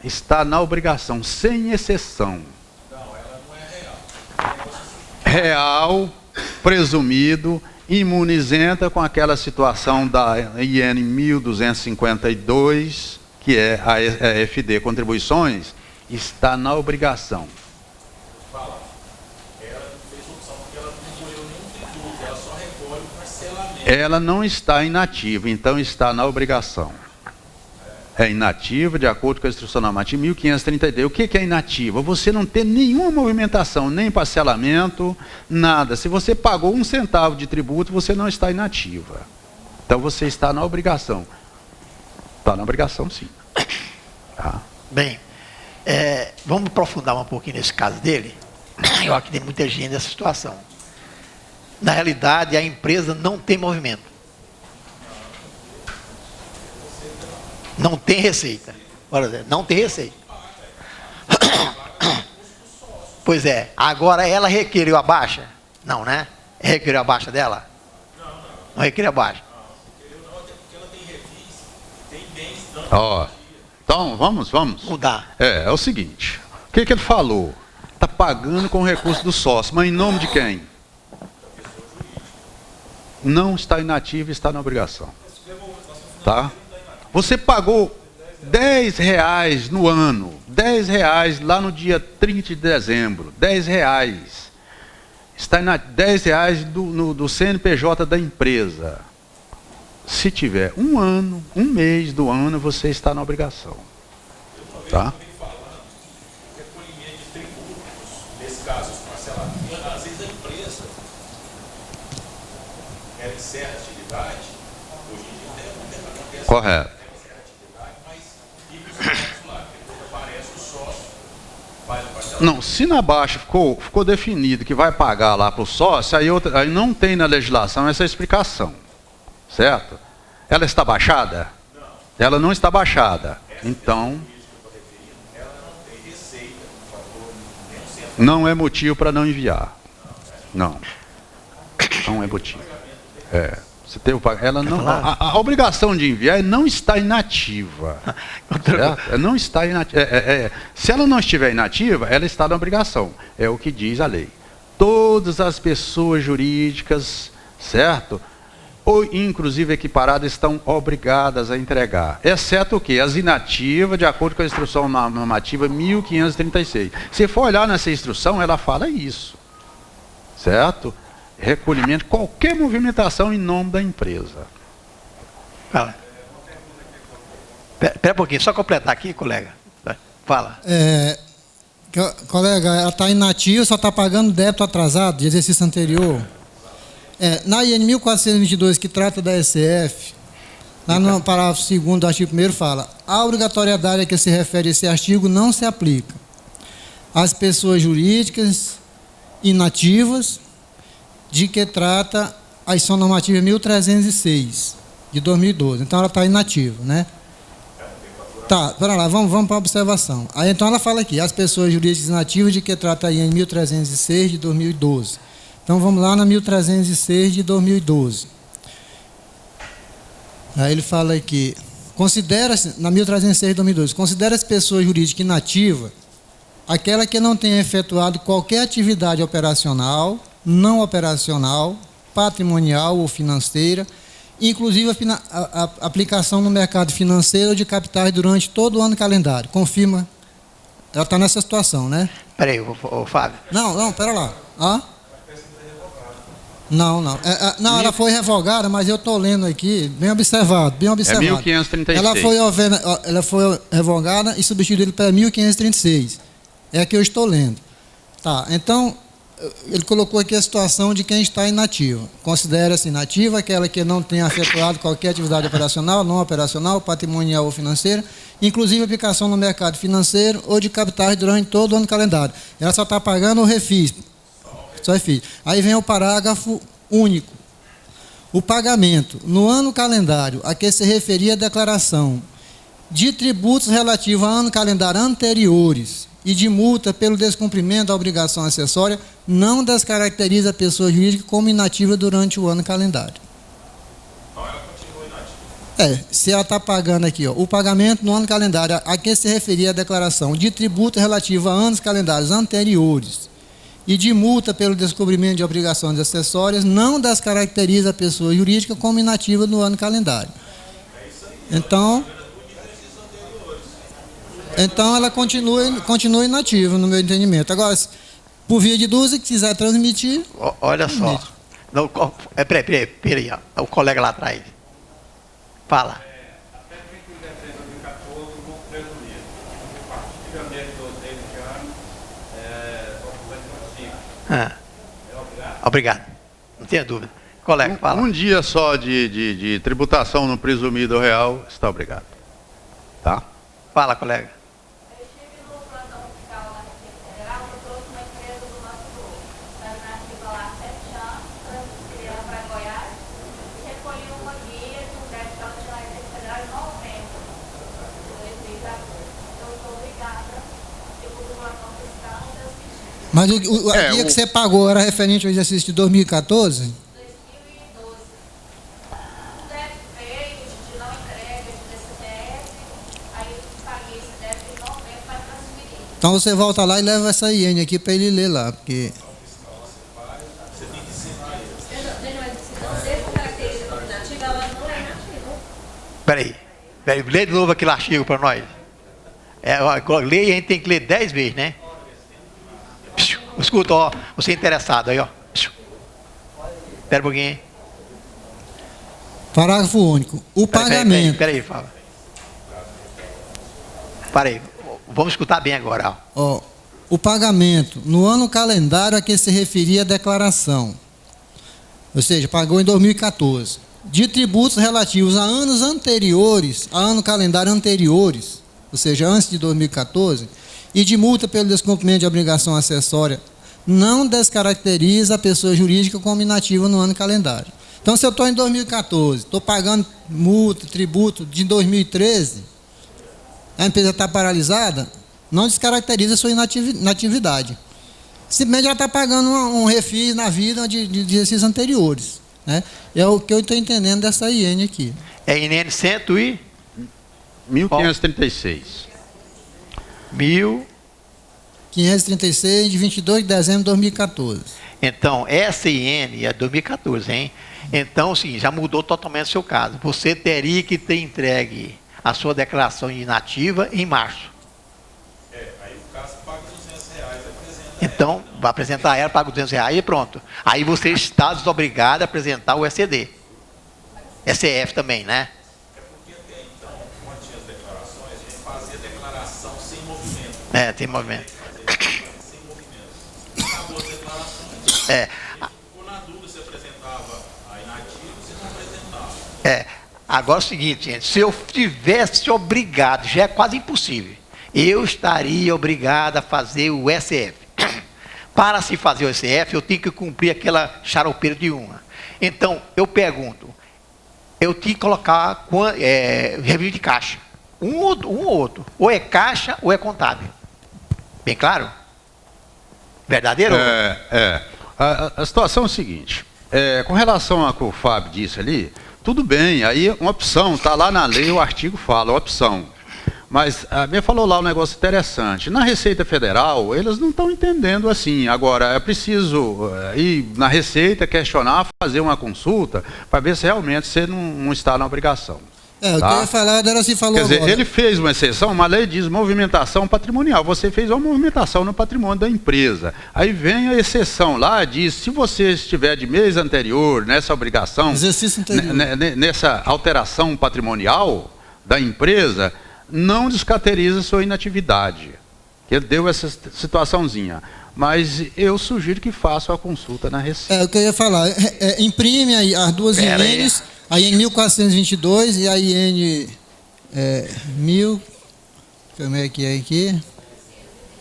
está na obrigação, sem exceção. Não, ela não é real. Real, presumido, imunizenta com aquela situação da IN 1252, que é a FD Contribuições, está na obrigação. Fala, ela não fez opção porque ela não recolheu nenhum tributo, ela só recolhe o parcelamento. Ela não está inativa, então está na obrigação. É inativa de acordo com a Instrução Normativa 1532. O que é inativa? Você não tem nenhuma movimentação, nem parcelamento, nada. Se você pagou 1 centavo de tributo, você não está inativa. Então você está na obrigação. Está na obrigação, sim. Tá. Bem, vamos aprofundar um pouquinho nesse caso dele. Eu acho que tem muita gente nessa situação. Na realidade, a empresa não tem movimento. Não tem receita. Por exemplo, não tem receita. Pois é. Agora ela requeriu a baixa? Não, né? Requeriu a baixa dela? Não requeriu a baixa. Ó, então, vamos. Mudar. É o seguinte. O que ele falou? Está pagando com o recurso do sócio, mas em nome de quem? Não está inativo e está na obrigação. Tá? Você pagou R$10 no ano, R$10 lá no dia 30 de dezembro, R$10. Está R$10 do CNPJ da empresa. Se tiver um mês do ano, você está na obrigação. Tá? Recolhimento de tributos, nesse caso, os parcelamentos, às vezes a empresa ela encerra a atividade, hoje em dia acontece. Correto. Encerra a atividade, mas fica os dados lá, depois aparece o sócio, faz a parcela. Não, se na baixa ficou definido que vai pagar lá para o sócio, aí não tem na legislação essa explicação, certo? Ela está baixada? Não. Ela não está baixada. Então, não é motivo para não enviar. Não. Não é motivo. Você tem ela não, a obrigação de enviar não está inativa. Certo? Não está inativa. Se ela não estiver inativa, ela está na obrigação. É o que diz a lei. Todas as pessoas jurídicas, certo? Ou inclusive equiparadas, estão obrigadas a entregar. Exceto o quê? As inativas, de acordo com a instrução normativa 1536. Se for olhar nessa instrução, ela fala isso. Certo? Recolhimento, qualquer movimentação em nome da empresa. Fala. Espera um pouquinho, só completar aqui, colega. Fala. Colega, ela está inativa, só está pagando débito atrasado de exercício anterior. Na IN 1422, que trata da SF, lá no parágrafo 2º do artigo 1º fala: a obrigatoriedade a que se refere esse artigo não se aplica às pessoas jurídicas inativas, de que trata a ação normativa 1306, de 2012. Então, ela está inativa, né? Tá, para lá, vamos para a observação. Aí, então, ela fala aqui: as pessoas jurídicas inativas, de que trata a IN 1306, de 2012. Então, vamos lá na 1306, de 2012. Aí ele fala aqui: considera-se, na 1306, de 2012, considera-se pessoa jurídica inativa aquela que não tenha efetuado qualquer atividade operacional, não operacional, patrimonial ou financeira, inclusive a aplicação no mercado financeiro de capitais durante todo o ano calendário. Confirma. Ela está nessa situação, né? Espera aí, Fábio. Não, espera lá. Não, ela foi revogada, mas eu estou lendo aqui, bem observado. É 1536. Ela foi revogada e substituída para 1536. É a que eu estou lendo. Tá, então, ele colocou aqui a situação de quem está inativo. Considera-se inativa aquela que não tenha efetuado qualquer atividade operacional, não operacional, patrimonial ou financeira, inclusive aplicação no mercado financeiro ou de capitais durante todo o ano calendário. Ela só está pagando o refis. Só refis. Aí vem o parágrafo único. O pagamento no ano calendário a que se referia a declaração de tributos relativos a ano calendário anteriores e de multa pelo descumprimento da obrigação acessória não descaracteriza a pessoa jurídica como inativa durante o ano calendário. Então ela continua inativa. Se ela está pagando aqui, o pagamento no ano calendário a que se referia a declaração de tributo relativo a anos calendários anteriores e de multa pelo descobrimento de obrigações acessórias não descaracteriza a pessoa jurídica como inativa no ano calendário. Então ela continua inativa, no meu entendimento. Agora, por via de dúvida, que quiser transmitir... Olha só. Não, peraí, ó, o colega lá atrás. Fala. Até 31 de dezembro de 2014, vão presumir. A partir de janeiro de 12 deste ano, vai ser Obrigado. Não tenha dúvida. Colega, fala. Um dia só de tributação no presumido real está obrigado. Tá? Fala, colega. Mas a guia que você pagou era referente ao exercício de 2014? 2012. Um débito feito de não entrega de DCTF, aí eu paguei esse débito em novembro para transferir. Então você volta lá e leva essa IN aqui para ele ler lá, porque... Peraí, lê de novo aquele artigo para nós. Lê e a gente tem que ler 10 vezes, né? Escuta, ó, você é interessado aí, ó. Espera um pouquinho. Parágrafo único. O pagamento... Peraí, fala. Peraí, vamos escutar bem agora. Ó, o pagamento no ano calendário a que se referia a declaração ou seja, pagou em 2014. De tributos relativos a anos anteriores, a ano calendário anteriores, ou seja, antes de 2014, e de multa pelo descumprimento de obrigação acessória, não descaracteriza a pessoa jurídica como inativa no ano calendário. Então, se eu estou em 2014, estou pagando multa, tributo de 2013, a empresa está paralisada, não descaracteriza a sua inatividade. Simplesmente ela está pagando um refis na vida de exercícios anteriores. Né? É o que eu estou entendendo dessa IN aqui. É IN 100 e... 1536. 536, de 22 de dezembro de 2014. Então, essa IN é 2014, hein? Então, sim, já mudou totalmente o seu caso. Você teria que ter entregue a sua declaração de inativa em março. Aí o caso paga R$200, apresenta. Então, vai apresentar ela, paga R$200 e pronto. Aí você está desobrigado a apresentar o SCD. SCF também, né? É porque até então, quando tinha as declarações, a gente fazia declaração sem movimento. É, tem movimento. Sem movimentos. Acabou as declarações. É. Ficou na dúvida se apresentava a inativa ou se não apresentava. Agora é o seguinte, gente, se eu tivesse obrigado, já é quase impossível, eu estaria obrigado a fazer o SF. Para se fazer o SF, eu tenho que cumprir aquela charopeira de uma. Então, eu pergunto, eu tenho que colocar review de caixa. Um ou outro. Ou é caixa ou é contábil. Bem claro? Verdadeiro? A situação é a seguinte, com relação ao que o Fábio disse ali, tudo bem, aí uma opção, está lá na lei, o artigo fala, opção. Mas a minha falou lá um negócio interessante. Na Receita Federal, eles não estão entendendo assim. Agora, é preciso ir na Receita, questionar, fazer uma consulta, para ver se realmente você não está na obrigação. O que eu ia falar era se falou. Quer dizer, agora. ele fez uma exceção, uma lei diz movimentação patrimonial. Você fez uma movimentação no patrimônio da empresa. Aí vem a exceção lá, diz, se você estiver de mês anterior nessa obrigação, Exercício anterior. nessa alteração patrimonial da empresa, não descaracteriza sua inatividade. Ele deu essa situaçãozinha. Mas eu sugiro que faça a consulta na Receita. O que eu ia falar. Imprime aí as duas INs, a IN 1422 e a IN 1000, como é que é aqui?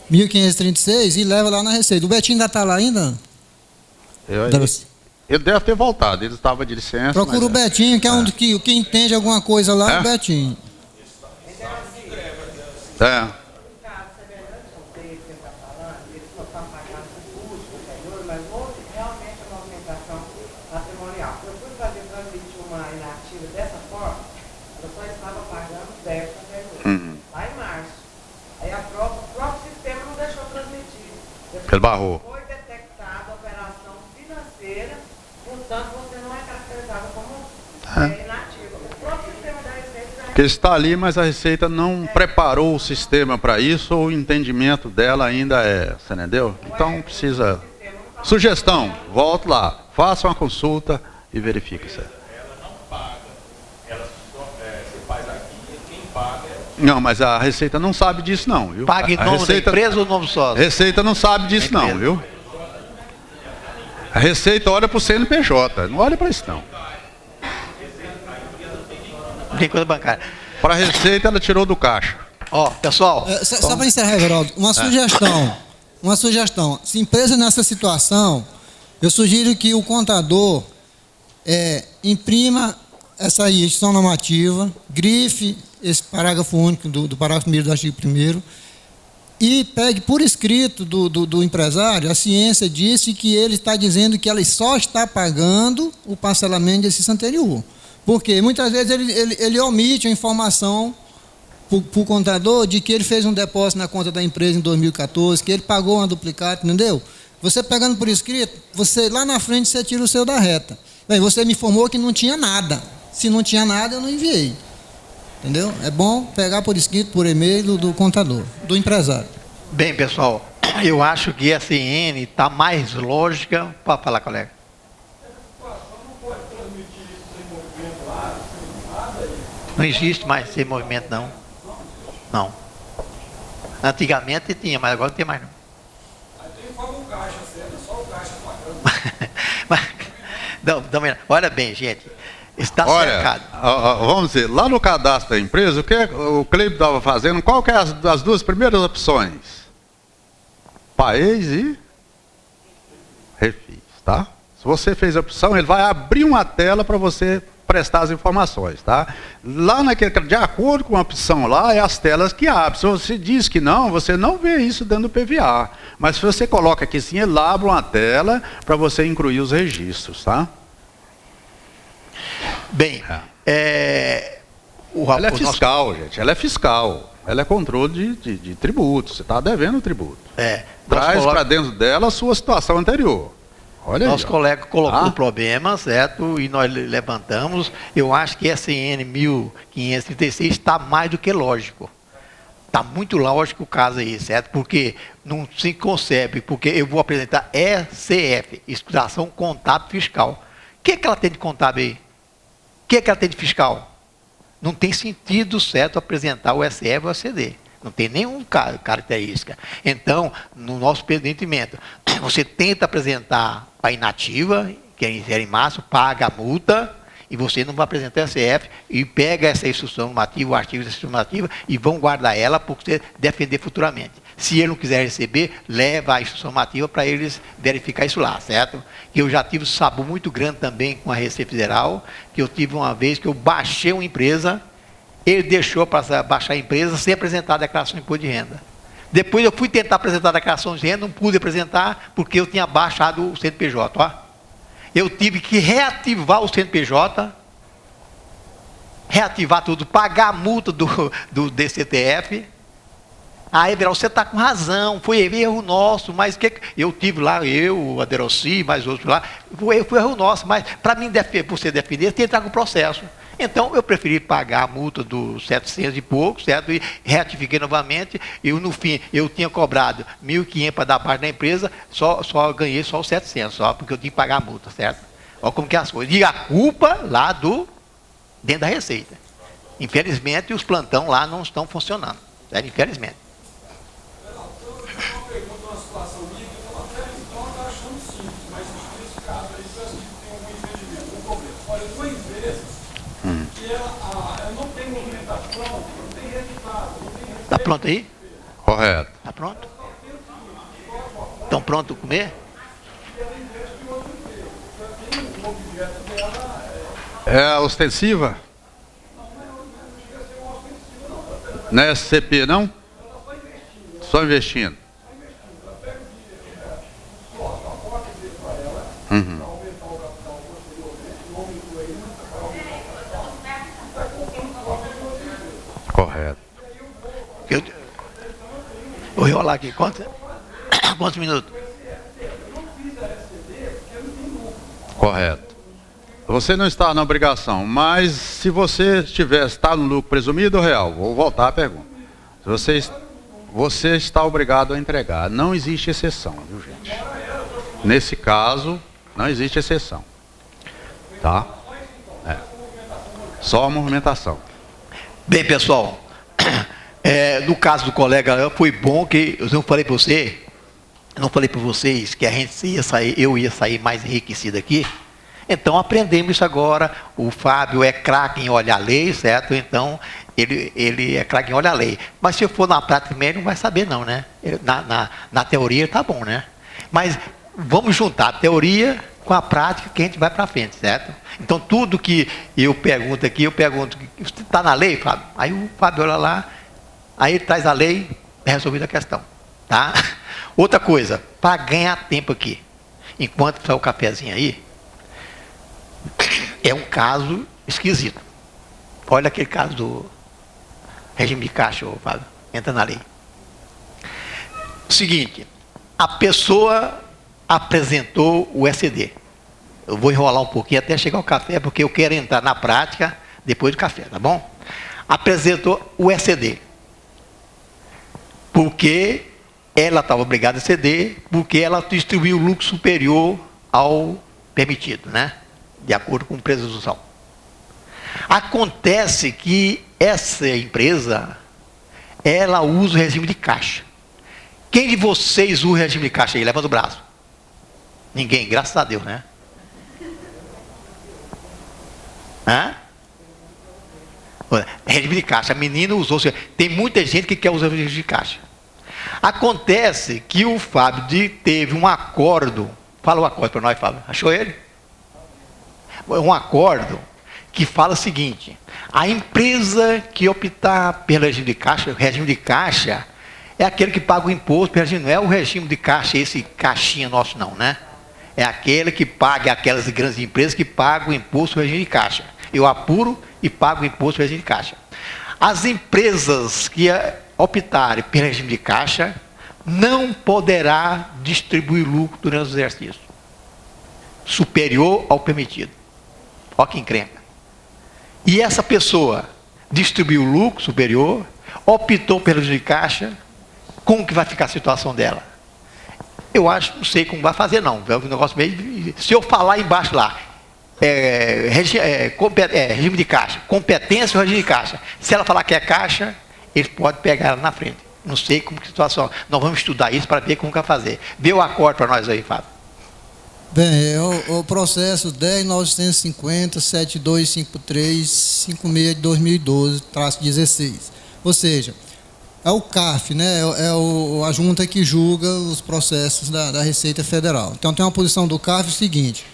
1536 e leva lá na Receita. O Betinho ainda está lá ainda? Ele deve ter voltado, ele estava de licença. Procura o Betinho, que é um que entende alguma coisa lá, é o Betinho. Ele barrou. Foi detectada a operação financeira, portanto você não é caracterizado como inativo. O próprio sistema da Receita Que está ali, mas a Receita não preparou o sistema para isso, ou o entendimento dela ainda você entendeu? Então precisa. Sugestão, volte lá, faça uma consulta e verifique isso. Ela não paga, ela só, você faz aqui, quem paga Não, mas a Receita não sabe disso não, viu? Paga em nome da empresa ou nome sócio? Receita não sabe disso não, viu? A Receita olha para o CNPJ, não olha para isso não. Tem coisa bancária. Para a Receita ela tirou do caixa. Pessoal. Só para encerrar, Everaldo, uma sugestão. Se empresa nessa situação, eu sugiro que o contador imprima essa instituição normativa, grife esse parágrafo único do parágrafo 1º do artigo 1º e pegue por escrito do empresário, a ciência disse que ele está dizendo que ela só está pagando o parcelamento de exercício anterior. Porque muitas vezes ele omite a informação para o contador de que ele fez um depósito na conta da empresa em 2014, que ele pagou uma duplicata, entendeu? Você pegando por escrito, você lá na frente você tira o seu da reta. Bem, você me informou que não tinha nada. Se não tinha nada, eu não enviei. Entendeu? É bom pegar por escrito, por e-mail do contador, do empresário. Bem, pessoal, eu acho que essa IN está mais lógica. Pode falar, colega. Não existe mais sem movimento, não. Não. Antigamente tinha, mas agora não tem mais, não. Aí tem o caixa, só o caixa pagando. Não, olha bem, gente. Está Olha, cercado. vamos dizer, lá no cadastro da empresa, o que o Cleiton estava fazendo, qual que é as duas primeiras opções? País e refis, tá? Se você fez a opção, ele vai abrir uma tela para você prestar as informações, tá? Lá de acordo com a opção lá, é as telas que abrem. Se você diz que não, você não vê isso dentro do PVA. Mas se você coloca aqui sim, ele abre uma tela para você incluir os registros, tá? Bem, ela é fiscal, gente. Ela é fiscal. Ela é controle de tributos. Você está devendo o tributo. Traz para dentro dela a sua situação anterior. Olha nosso aí, colega colocou o problema, certo? E nós levantamos. Eu acho que SN 1536 está mais do que lógico. Está muito lógico o caso aí, certo? Porque não se concebe, porque eu vou apresentar ECF, Exploração Contábil Fiscal. O que ela tem de contábil aí? O que ela tem de fiscal? Não tem sentido, certo, apresentar o ECF ou o ECD. Não tem nenhuma característica. Então, no nosso entendimento, você tenta apresentar para inativa, que é em março, paga a multa, e você não vai apresentar o ECF, e pega essa instrução normativa, o artigo da instrução normativa, e vão guardar ela para você defender futuramente. Se ele não quiser receber, leva a instrução normativa para eles verificar isso lá, certo? Eu já tive um sabu muito grande também com a Receita Federal, que eu tive uma vez que eu baixei uma empresa, ele deixou para baixar a empresa sem apresentar a declaração de imposto de renda. Depois eu fui tentar apresentar a declaração de renda, não pude apresentar, porque eu tinha baixado o CNPJ. Ó. Eu tive que reativar o CNPJ, reativar tudo, pagar a multa do DCTF. Aí, Everaldo, você está com razão, foi erro nosso, mas que eu tive lá, eu, a Deroci, mais outros lá, foi erro nosso, mas para mim você defender, você tem que entrar com o processo. Então, eu preferi pagar a multa dos 700 e pouco, certo? E retifiquei novamente. No fim, eu tinha cobrado 1.500 para dar parte da empresa, só ganhei só os 700, só porque eu tinha que pagar a multa, certo? Olha como que é as coisas. E a culpa lá dentro da Receita. Infelizmente, os plantão lá não estão funcionando, certo? Infelizmente. Está pronto aí? Correto. Está pronto? Estão prontos a comer? É ostensiva? Não é SCP, não? Só investindo. Uhum. Correto. Vou enrolar aqui. Quantos minutos? Correto. Você não está na obrigação, mas se você está no lucro presumido ou real, vou voltar à pergunta. Você está obrigado a entregar. Não existe exceção, viu, gente? Nesse caso, não existe exceção. Tá? Só a movimentação. Bem, pessoal, no caso do colega, foi bom que eu não falei para você, não falei para vocês que a gente eu ia sair mais enriquecido aqui. Então aprendemos isso agora. O Fábio é craque em olhar a lei, certo? Então ele é craque em olhar a lei. Mas se for na prática também, ele não vai saber não, né? Na teoria está bom, né? Mas vamos juntar a teoria com a prática que a gente vai para frente, certo? Então, tudo que eu pergunto aqui, você está na lei, Fábio? Aí o Fábio olha lá, aí ele traz a lei, é resolvida a questão, tá? Outra coisa, para ganhar tempo aqui, enquanto está o cafezinho aí, é um caso esquisito. Olha aquele caso do regime de caixa, Fábio, entra na lei. Seguinte, a pessoa apresentou o ECD. Eu vou enrolar um pouquinho até chegar ao café, porque eu quero entrar na prática depois do café, tá bom? Apresentou o ECD. Porque ela estava obrigada a ceder, porque ela distribuiu o lucro superior ao permitido, né? De acordo com a presunção. Acontece que essa empresa, ela usa o regime de caixa. Quem de vocês usa o regime de caixa aí? Levanta o braço. Ninguém, graças a Deus, né? Hã? Regime de caixa. A menina usou. Tem muita gente que quer usar o regime de caixa. Acontece que o Fábio teve um acordo. Fala o acordo para nós, Fábio. Achou ele? Um acordo que fala o seguinte: a empresa que optar pelo regime de caixa, o regime de caixa é aquele que paga o imposto, não é o regime de caixa, esse caixinha nosso não, né? É aquele que paga, aquelas grandes empresas que pagam o imposto do regime de caixa. Eu apuro e pago o imposto do regime de caixa. As empresas que optarem pelo regime de caixa não poderá distribuir lucro durante o exercício superior ao permitido. Olha que encrenca. E essa pessoa distribuiu o lucro superior, optou pelo regime de caixa, como que vai ficar a situação dela? Eu acho, não sei como vai fazer não. É um negócio meio. Se eu falar embaixo lá, regime de caixa, competência ou regime de caixa. Se ela falar que é caixa, ele pode pegar ela na frente. Não sei como que situação. Nós vamos estudar isso para ver como que vai fazer. Vê o acordo para nós aí, Fábio. Bem, é o processo 10.950.7253.56 de 2012-16. Ou seja, é o CARF, né? A junta que julga os processos da Receita Federal. Então tem uma posição do CARF seguinte: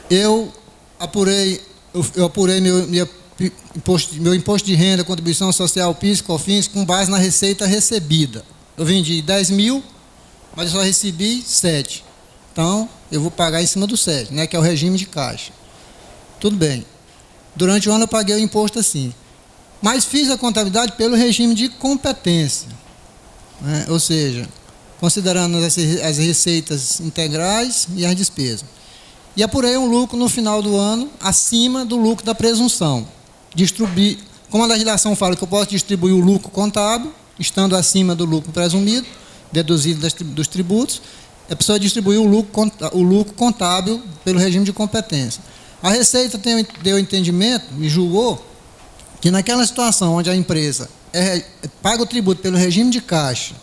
eu apurei meu imposto de renda, contribuição social, PIS, COFINS, com base na receita recebida. Eu vendi 10 mil, mas eu só recebi 7. Então, eu vou pagar em cima do 7, né, que é o regime de caixa. Tudo bem. Durante o ano eu paguei o imposto assim. Mas fiz a contabilidade pelo regime de competência. Né, ou seja, considerando as receitas integrais e as despesas. E apurei um lucro no final do ano acima do lucro da presunção. Como a legislação fala que eu posso distribuir o lucro contábil, estando acima do lucro presumido, deduzido dos tributos, a pessoa distribuiu o lucro contábil pelo regime de competência. A Receita deu entendimento e julgou que naquela situação onde a empresa paga o tributo pelo regime de caixa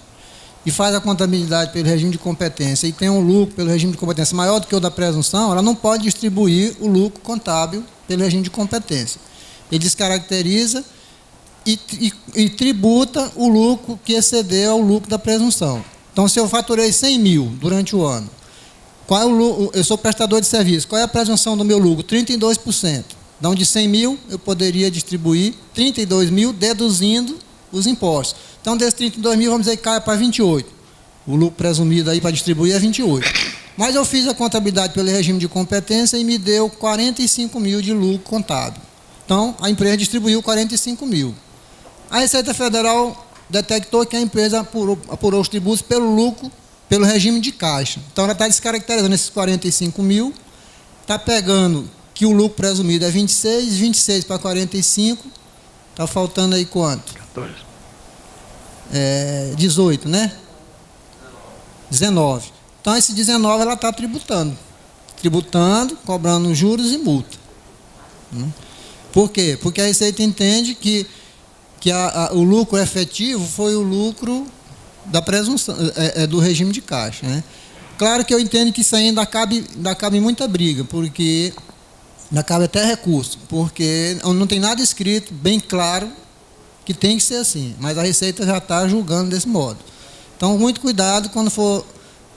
e faz a contabilidade pelo regime de competência e tem um lucro pelo regime de competência maior do que o da presunção, ela não pode distribuir o lucro contábil pelo regime de competência. Ele descaracteriza e tributa o lucro que excedeu ao lucro da presunção. Então, se eu faturei 100 mil durante o ano, qual é o lucro? Eu sou prestador de serviço, qual é a presunção do meu lucro? 32%. Então, de 100 mil, eu poderia distribuir 32 mil, deduzindo os impostos. Então, desses 32 mil, vamos dizer que cai para 28. O lucro presumido aí para distribuir é 28. Mas eu fiz a contabilidade pelo regime de competência e me deu 45 mil de lucro contábil. Então, a empresa distribuiu 45 mil. A Receita Federal detectou que a empresa apurou os tributos pelo lucro, pelo regime de caixa. Então, ela está descaracterizando esses 45 mil, está pegando que o lucro presumido é 26 para 45, está faltando aí quanto? 14. 18, né? 19. Então, esse 19 ela está tributando, cobrando juros e multa. Por quê? Porque a Receita entende que o lucro efetivo foi o lucro da presunção, do regime de caixa. Né? Claro que eu entendo que isso ainda cabe muita briga, porque ainda cabe até recurso, porque não tem nada escrito bem claro que tem que ser assim, mas a Receita já está julgando desse modo. Então, muito cuidado quando for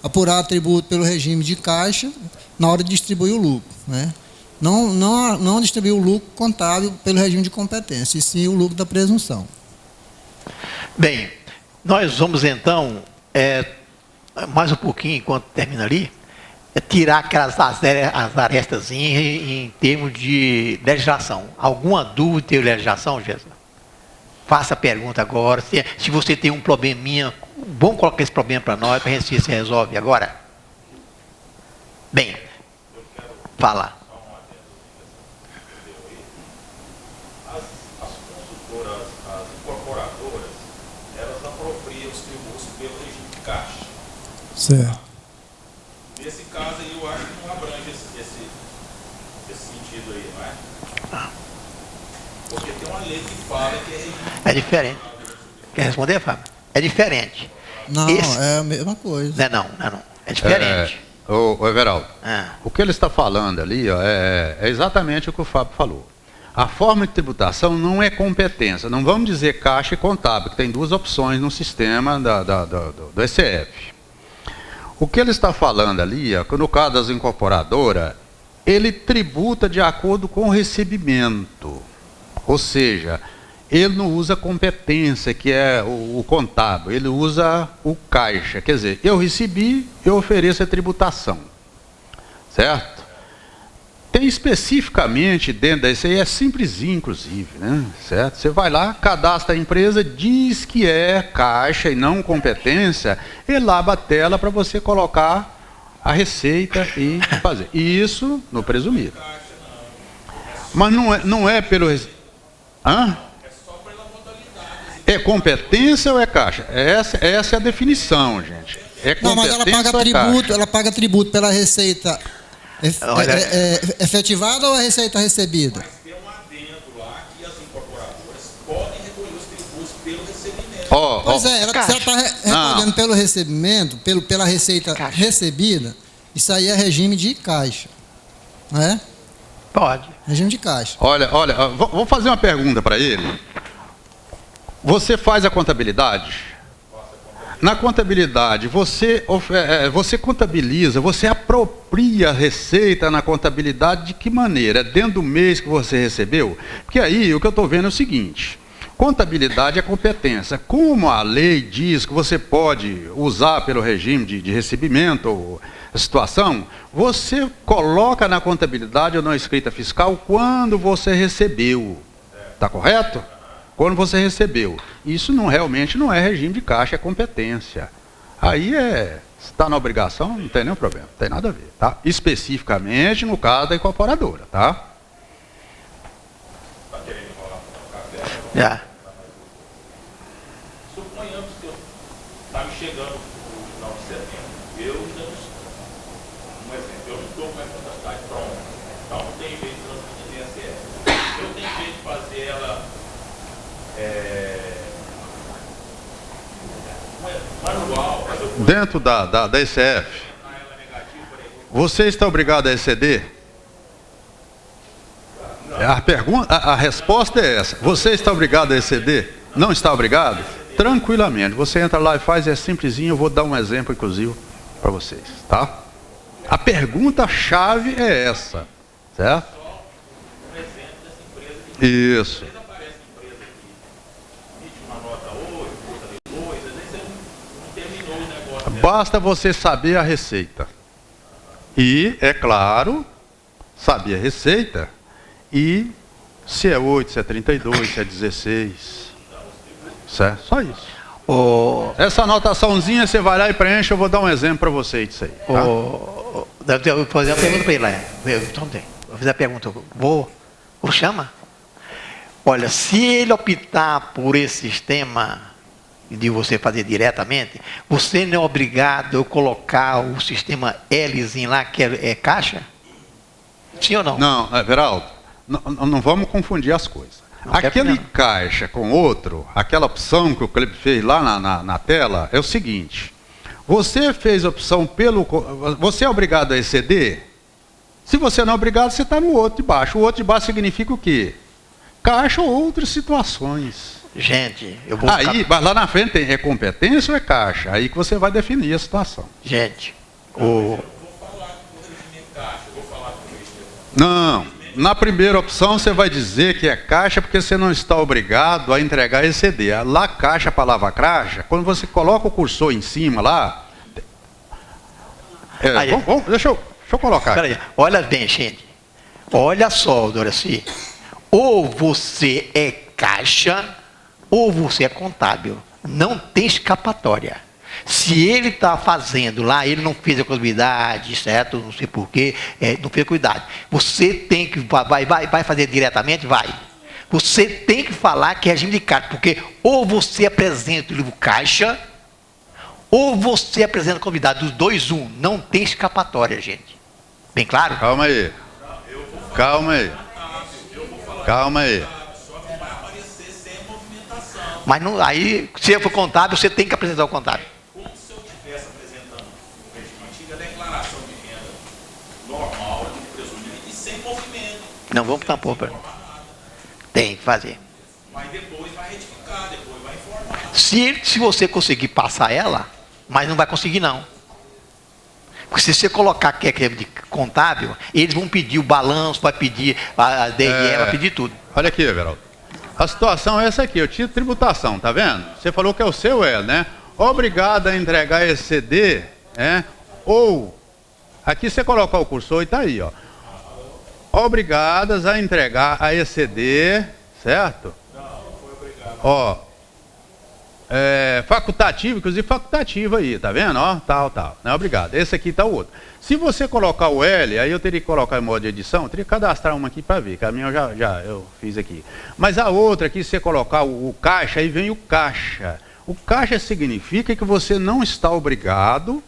apurar tributo pelo regime de caixa, na hora de distribuir o lucro. Né? Não distribuir o lucro contábil pelo regime de competência, e sim o lucro da presunção. Bem, nós vamos então, mais um pouquinho, enquanto termina ali, tirar aquelas as arestas em termos de legislação. Alguma dúvida em legislação, Jesus? Faça a pergunta agora. Se você tem um probleminha, vamos colocar esse problema para nós, para a gente se resolve agora. Bem, fala. Certo. Nesse caso aí, eu acho que não abrange esse sentido aí, não é? Porque tem uma lei que fala que é diferente. Quer responder, Fábio? É diferente. Não, é a mesma coisa. Não. É diferente. Ô Everaldo, Ah. o que ele está falando ali ó, é exatamente o que o Fábio falou. A forma de tributação não é competência. Não vamos dizer caixa e contábil, que tem duas opções no sistema do ECF. O que ele está falando ali, ó, que no caso das incorporadoras, ele tributa de acordo com o recebimento. Ou seja, ele não usa competência, que é o contábil, ele usa o caixa. Quer dizer, eu recebi, eu ofereço a tributação. Certo? Tem especificamente dentro desse aí, é simplesinho, inclusive, né? Certo? Você vai lá, cadastra a empresa, diz que é caixa e não competência, ele lava a tela para você colocar a receita e fazer. E isso no presumido. Mas não é pelo... Hã? É competência ou é caixa? Essa é a definição, gente. É Não, mas competência ela paga ou é tributo, caixa? ela paga tributo pela receita Olha, efetivada ou a receita recebida? Mas tem um adendo lá que as incorporadoras podem recolher os tributos pelo recebimento. Pois é, se ela caixa. está recolhendo pelo recebimento, pela receita Caixa. recebida, isso aí é regime de caixa. Não é? Pode. Regime de caixa. Olha, vou fazer uma pergunta para ele. Você faz a contabilidade? Na contabilidade, você contabiliza, você apropria a receita na contabilidade de que maneira? Dentro do mês que você recebeu? Porque aí o que eu estou vendo é o seguinte: contabilidade é competência. Como a lei diz que você pode usar pelo regime de recebimento ou a situação, você coloca na contabilidade ou na escrita fiscal quando você recebeu. Está correto? Quando você recebeu. Isso realmente não é regime de caixa, é competência. Aí se está na obrigação, não tem nenhum problema, não tem nada a ver. Tá? Especificamente no caso da incorporadora. Tá? Está querendo falar no caso dela? Já. Suponhamos que está me chegando no final de setembro. Eu ainda não estou. Um exemplo, eu não estou com essa contabilidade pronta. Então não tem jeito de transmitir DSS. Eu tenho jeito de fazer ela manual, mas eu vou Dentro da ECF, ela negativa, por exemplo. você está obrigado a exceder? A resposta é essa. Você está obrigado a exceder? Não está obrigado? Tranquilamente. Você entra lá e faz, é simplesinho. Eu vou dar um exemplo, inclusive, para vocês. Tá? A pergunta-chave é essa. Certo? Um exemplo dessa empresa que Isso. aparece empresa que emite uma nota hoje, outra depois, às vezes você não terminou o negócio. Basta você saber a receita. E, é claro, saber a receita. E se é 8, se é 32, se é 16. Certo? Só isso. Essa anotaçãozinha você vai lá e preenche. Eu vou dar um exemplo para você disso aí. Tá? Eu vou fazer uma pergunta para ele lá. Vou fazer a pergunta. Vou chama? Olha, se ele optar por esse sistema de você fazer diretamente, você não é obrigado a colocar o sistema Lzinho lá, que é caixa? Sim ou não? Não, Everaldo, não vamos confundir as coisas. Não quer Aquele problema. caixa com outro, aquela opção que o Clipe fez lá na tela, é o seguinte: você fez a opção você é obrigado a exceder? Se você não é obrigado, você está no outro de baixo. O outro de baixo significa o quê? Caixa ou outras situações. Gente, eu vou Aí, mas lá na frente tem é competência ou é caixa? Aí que você vai definir a situação. Gente, Não, na primeira opção você vai dizer que é caixa porque você não está obrigado a entregar e exceder. Lá caixa, a palavra caixa, quando você coloca o cursor em cima lá... Aí. Deixa eu colocar. Peraí, olha bem, gente. Olha só, Doraci. Ou você é caixa, ou você é contábil. Não tem escapatória. Se ele está fazendo lá, ele não fez a contabilidade, certo? Não sei porquê, não fez cuidado. Você tem que, vai fazer diretamente? Vai. Você tem que falar que é regime de caixa, porque ou você apresenta o livro caixa, ou você apresenta convidado. Dos dois, não tem escapatória, gente. Bem claro? Calma aí. Calma aí. Calma aí. Mas não, aí, se for contábil, você tem que apresentar o contábil. Como se eu estivesse apresentando a antiga declaração de Não vamos tampar. Tem que fazer. Mas depois vai retificar, depois vai informar. Se você conseguir passar ela, mas não vai conseguir não. Porque se você colocar que é de contábil, eles vão pedir o balanço, vai pedir a DRE, vai pedir tudo. Olha aqui, Everaldo. A situação é essa aqui, eu tinha tributação, tá vendo? Você falou que é o seu, né? Obrigado a entregar esse CD, ou, aqui você coloca o cursor e tá aí, ó. Obrigadas a entregar a ECD, certo? Não foi obrigado. Ó, facultativo, inclusive facultativo aí, tá vendo? Ó, tal, não é obrigado. Esse aqui tá o outro. Se você colocar o L, aí eu teria que colocar em modo de edição, eu teria que cadastrar uma aqui para ver, que a minha eu fiz aqui. Mas a outra aqui, se você colocar o caixa, aí vem o caixa. O caixa significa que você não está obrigado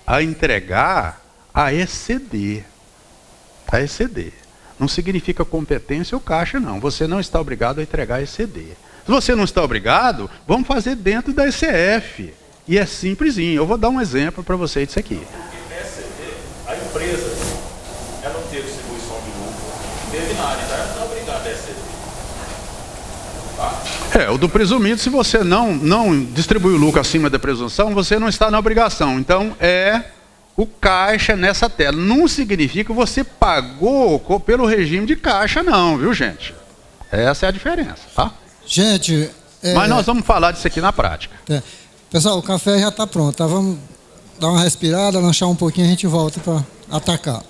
a entregar a ECD. A ECD. Não significa competência ou caixa, não. Você não está obrigado a entregar a ECD. Se você não está obrigado, vamos fazer dentro da ECF. E é simplesinho. Eu vou dar um exemplo para vocês disso aqui. Porque ECD, a empresa, ela não teve distribuição de lucro, não teve nada, então ela não está obrigada a ECD. Tá? O do presumido, se você não distribui o lucro acima da presunção, você não está na obrigação. Então, o caixa nessa tela. Não significa que você pagou pelo regime de caixa, não, viu, gente? Essa é a diferença, tá? Gente... Mas nós vamos falar disso aqui na prática. Pessoal, o café já está pronto, tá? Vamos dar uma respirada, lanchar um pouquinho e a gente volta para atacar.